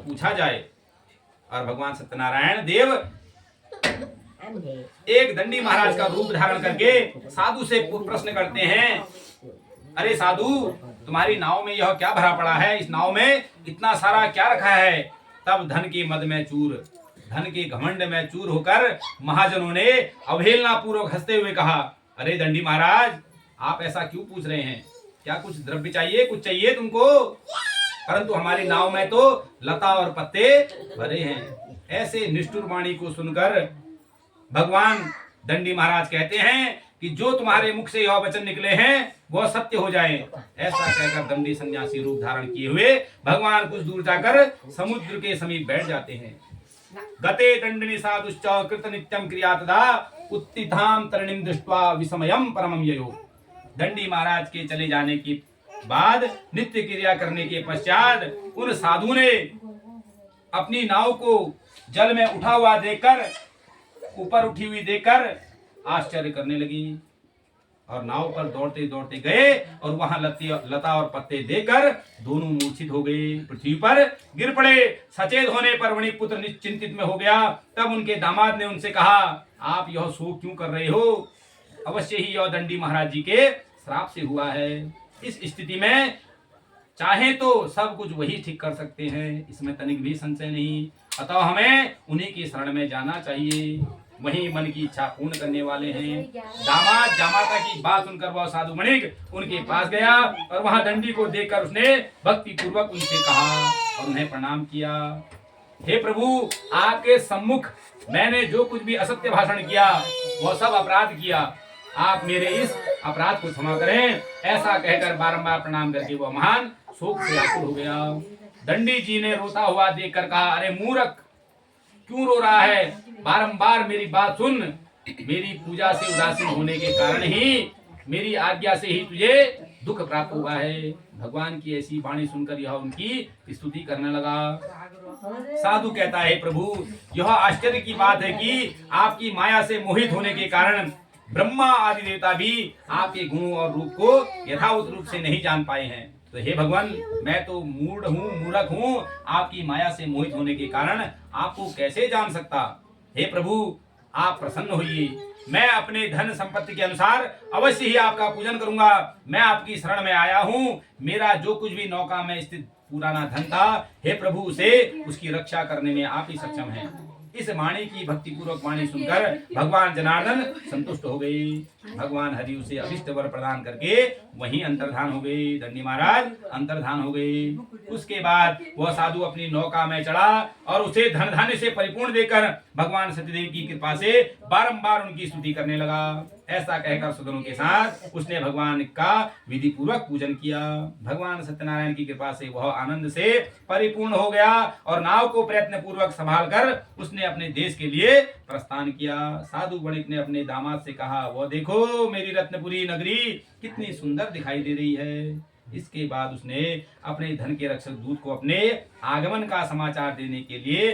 पूछा जाए। और भगवान सत्यनारायण देव एक दंडी महाराज का रूप धारण करके साधु से प्रश्न करते हैं, अरे साधु, तुम्हारी नाव में यह क्या भरा पड़ा है? इस नाव में इतना सारा क्या रखा है? तब धन के मद में चूर, धन के घमंड में चूर होकर महाजनों ने अवहेलना पूर्वक हंसते हुए कहा, अरे दंडी महाराज, आप ऐसा क्यों पूछ रहे हैं? क्या कुछ द्रव्य चाहिए, कुछ चाहिए तुमको? परंतु हमारी नाव में तो लता और पत्ते भरे हैं। ऐसे निष्ठुर वाणी को सुनकर भगवान दंडी महाराज कहते हैं कि जो तुम्हारे मुख से यह वचन निकले हैं वह सत्य हो जाए। ऐसा कहकर दंडी सन्यासी रूप धारण किए हुए भगवान कुछ दूर जाकर समुद्र के समीप बैठ जाते हैं। गते दंडिनी साधुश्च कृत नित्यम क्रिया तदा उत्तिथाम तरणिम दृष्ट्वा विस्मयम परमम ययो। दंडी महाराज के चले जाने के बाद नित्य क्रिया करने के पश्चात उन साधु ने अपनी नाव को जल में उठा हुआ देखकर, ऊपर उठी हुई देखकर आश्चर्य करने लगी और नाव पर दौड़ते दौड़ते गए और वहां लता और पत्ते देकर दोनों मूर्छित हो गए, पृथ्वी पर गिर पड़े। सचेत होने पर वणिक पुत्र निश्चिंतित में हो गया। तब उनके दामाद ने उनसे कहा, आप यह शोक क्यों कर रहे हो? अवश्य ही यह दंडी महाराज जी के श्राप से हुआ है। इस स्थिति में चाहे तो सब कुछ वही ठीक कर सकते हैं, इसमें तनिक भी संशय नहीं। अतः हमें उन्हीं की शरण में जाना चाहिए, वही मन की इच्छा पूर्ण करने वाले हैं। दामाद जामाता की बात सुनकर वह साधु वणिक उनके पास गया और वहां दंडी को देखकर उसने भक्ति पूर्वक उनसे कहा और उन्हें प्रणाम किया। हे प्रभु, आपके सम्मुख मैंने जो कुछ भी असत्य भाषण किया वह सब अपराध किया, आप मेरे इस अपराध को क्षमा करें। ऐसा कहकर बारंबार प्रणाम करके वह महान शोक से आकुल हो गया। दंडी जी ने रोता हुआ देखकर कहा, अरे मूर्ख, क्यों रो रहा है? बारंबार मेरी बात सुन। मेरी पूजा से उदासीन होने के कारण ही, मेरी आज्ञा से ही तुझे दुख प्राप्त हुआ है। भगवान की ऐसी वाणी सुनकर यह उनकी स्तुति करने लगा। साधु कहता है, प्रभु, यह आश्चर्य की बात है कि आपकी माया से मोहित होने के कारण ब्रह्मा आदि देवता भी आपके गुणों और रूप को यथावत रूप से नहीं जान पाए हैं। तो हे भगवान, मैं तो मूढ़ हूँ, मूर्ख हूँ, आपकी माया से मोहित होने के कारण आपको कैसे जान सकता? हे प्रभु, आप प्रसन्न होइए, मैं अपने धन संपत्ति के अनुसार अवश्य ही आपका पूजन करूंगा। मैं आपकी शरण में आया हूँ। मेरा जो कुछ भी नौका में स्थित पुराना धन था, हे प्रभु, उसे उसकी रक्षा करने में आप ही सक्षम हैं। इस वाणी की भक्ति पूर्वक वाणी सुनकर भगवान जनार्दन संतुष्ट हो गए। भगवान हरि उसे अभिष्ट वर प्रदान करके वहीं अंतर्धान हो गए। दंडी महाराज अंतर्धान हो गए। उसके बाद वह साधु अपनी नौका में चढ़ा और उसे धन धान्य से परिपूर्ण देकर भगवान सत्यदेव की कृपा से बारंबार उनकी स्तुति करने लगा। ऐसा कहकर सदनों के साथ उसने भगवान का विधि पूर्वक पूजन किया। भगवान सत्यनारायण की कृपा से वह आनंद से परिपूर्ण हो गया और नाव को प्रयत्न पूर्वक संभाल कर उसने अपने देश के लिए प्रस्थान किया। साधु वणिक ने अपने दामाद से कहा, वो देखो मेरी रत्नपुरी नगरी कितनी सुंदर दिखाई दे रही है। इसके बाद उसने अपने धन के रक्षक दूत को अपने आगमन का समाचार देने के लिए